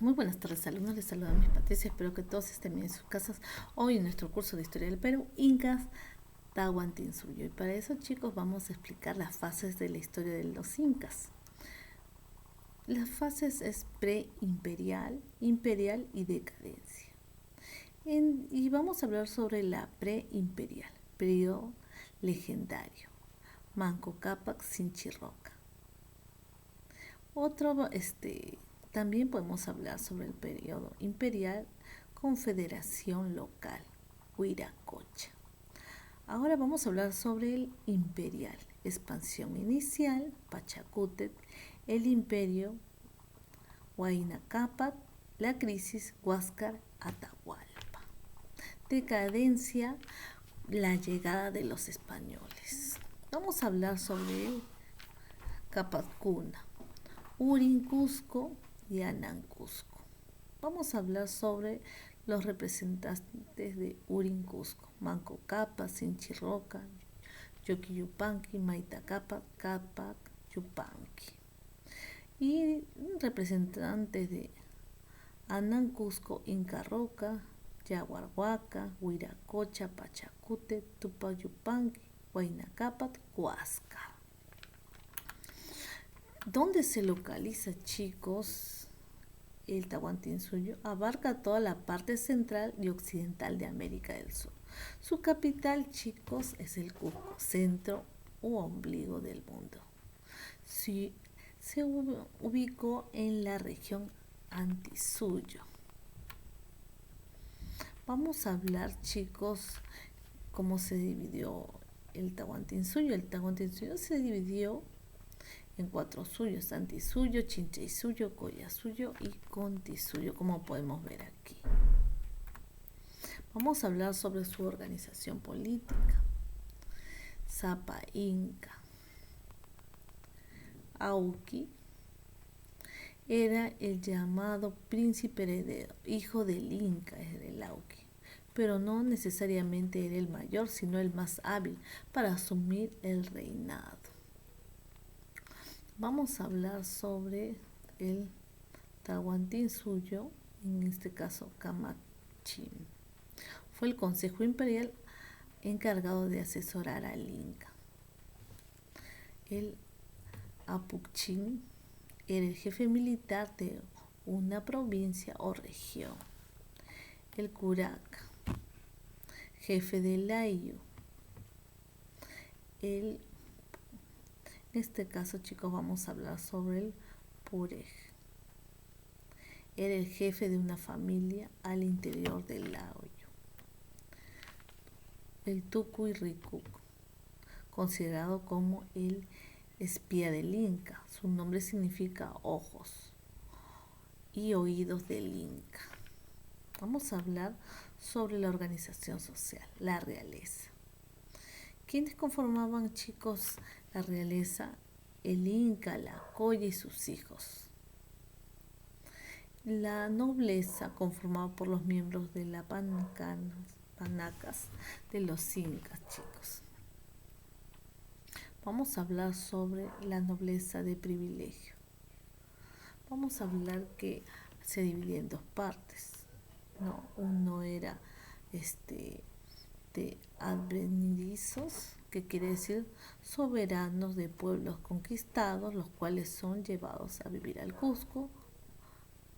Muy buenas tardes, alumnos. Les saluda Miss Patricia. Espero que todos estén bien en sus casas. Hoy en nuestro curso de Historia del Perú, Incas, Tahuantinsuyo. Y para eso, chicos, vamos a explicar las fases de la historia de los Incas. Las fases es preimperial, imperial y decadencia. Y vamos a hablar sobre la preimperial, periodo legendario, Manco Cápac Sinchirroca. También podemos hablar sobre el periodo imperial, confederación local, Huiracocha. Ahora vamos a hablar sobre el imperial, expansión inicial, Pachacútec, el imperio, Huayna Cápac, la crisis, Huáscar, Atahualpa. Decadencia, la llegada de los españoles. Vamos a hablar sobre el Capacuna, Urin Cusco y Anan Cusco. Vamos a hablar sobre los representantes de Urin Cusco, Manco Cápac, Sinchirroca, Yoquiyupanqui, Maita Cápac, Cápac Yupanqui. Y representantes de Anan Cusco, Inca Roca, Yaguarhuaca, Huiracocha, Pachacútec, Tupayupanqui, Huayna Cápac, Huáscar. ¿Dónde se localiza, chicos? El Tahuantinsuyo abarca toda la parte central y occidental de América del Sur. Su capital, chicos, es el Cusco, centro u ombligo del mundo. Se ubicó en la región Antisuyo. Vamos a hablar, chicos, cómo se dividió el Tahuantinsuyo. El Tahuantinsuyo se dividió en 4 suyos: Antisuyo, Chinchaysuyo, Collasuyo y Contisuyo, como podemos ver aquí. Vamos a hablar sobre su organización política. Zapa Inca. Auqui era el llamado príncipe heredero, hijo del Inca, era el Auqui, pero no necesariamente era el mayor, sino el más hábil para asumir el reinado. Vamos a hablar sobre el Tahuantinsuyo, en este caso Camachín. Fue el Consejo Imperial encargado de asesorar al Inca. El Apuchín era el jefe militar de una provincia o región. El Curaca, jefe del Ayllu. En este caso, chicos, vamos a hablar sobre el Purej. Era el jefe de una familia al interior del Ayllu. El Tucuyricú, considerado como el espía del Inca. Su nombre significa ojos y oídos del Inca. Vamos a hablar sobre la organización social, la realeza. ¿Quiénes conformaban, chicos, la realeza? El Inca, la Colla y sus hijos. La nobleza, conformada por los miembros de la panacas de los Incas, chicos. Vamos a hablar sobre la nobleza de privilegio. Vamos a hablar que se divide en 2 partes, ¿no? Uno era de advenedizos, que quiere decir soberanos de pueblos conquistados, los cuales son llevados a vivir al Cusco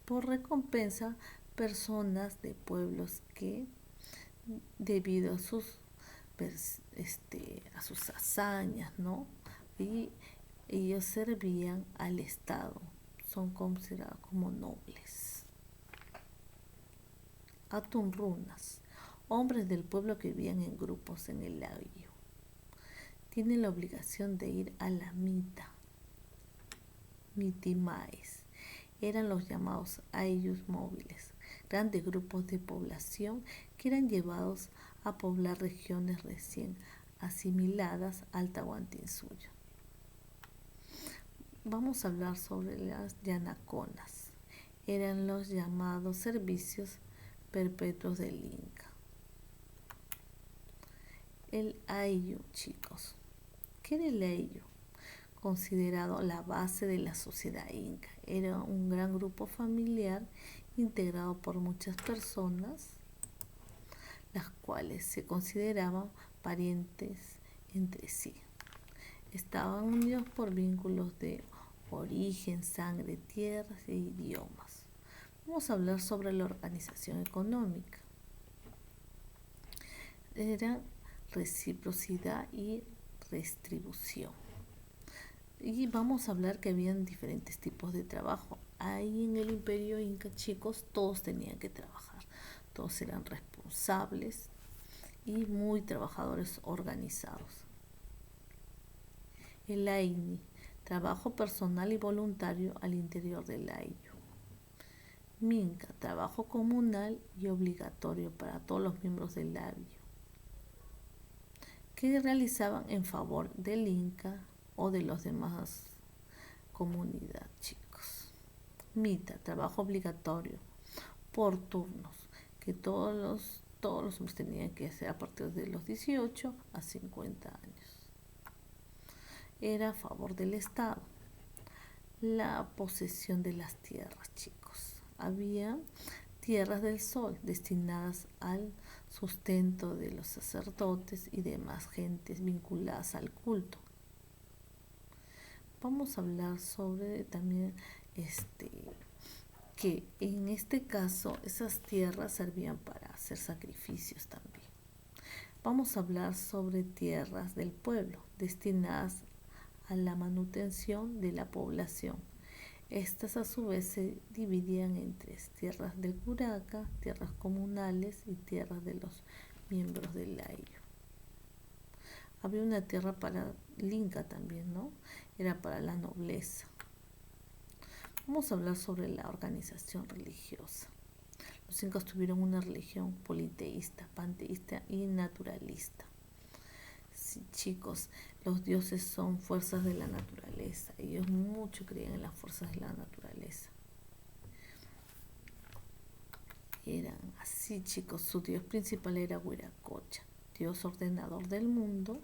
por recompensa, personas de pueblos que, debido a sus hazañas, ¿no? Y ellos servían al Estado, son considerados como nobles. Atunrunas, hombres del pueblo que vivían en grupos en el Ayllu. Tienen la obligación de ir a la mita. Mitimaes eran los llamados Ayllus móviles, grandes grupos de población que eran llevados a poblar regiones recién asimiladas al Tahuantinsuyo. Vamos a hablar sobre las yanaconas. Eran los llamados servicios perpetuos del Inca. El Ayllu, chicos. ¿Qué era el Ayllu? considerado la base de la sociedad inca. Era un gran grupo familiar integrado por muchas personas, las cuales se consideraban parientes entre sí. Estaban unidos por vínculos de origen, sangre, tierras e idiomas. Vamos a hablar sobre la organización económica. Era reciprocidad y retribución. Y vamos a hablar que habían diferentes tipos de trabajo. Ahí en el imperio inca, chicos, todos tenían que trabajar. Todos eran responsables y muy trabajadores organizados. El AINI, trabajo personal y voluntario al interior del ayllu. Minca, trabajo comunal y obligatorio para todos los miembros del ayllu, que realizaban en favor del Inca o de los demás comunidad, chicos. Mita, trabajo obligatorio por turnos, que todos los hombres tenían que hacer a partir de los 18 a 50 años. Era a favor del Estado. La posesión de las tierras, chicos. Había tierras del sol destinadas al sustento de los sacerdotes y demás gentes vinculadas al culto. Vamos a hablar sobre también que en este caso esas tierras servían para hacer sacrificios también. Vamos a hablar sobre tierras del pueblo destinadas a la manutención de la población. Estas a su vez se dividían en tres: tierras del curaca, tierras comunales y tierras de los miembros del ayllu. Había una tierra para el Inca también, ¿no? Era para la nobleza. Vamos a hablar sobre la organización religiosa. Los incas tuvieron una religión politeísta, panteísta y naturalista. Sí, chicos, los dioses son fuerzas de la naturaleza. Ellos mucho creían en las fuerzas de la naturaleza. Eran así, chicos. Su dios principal era Huiracocha, dios ordenador del mundo.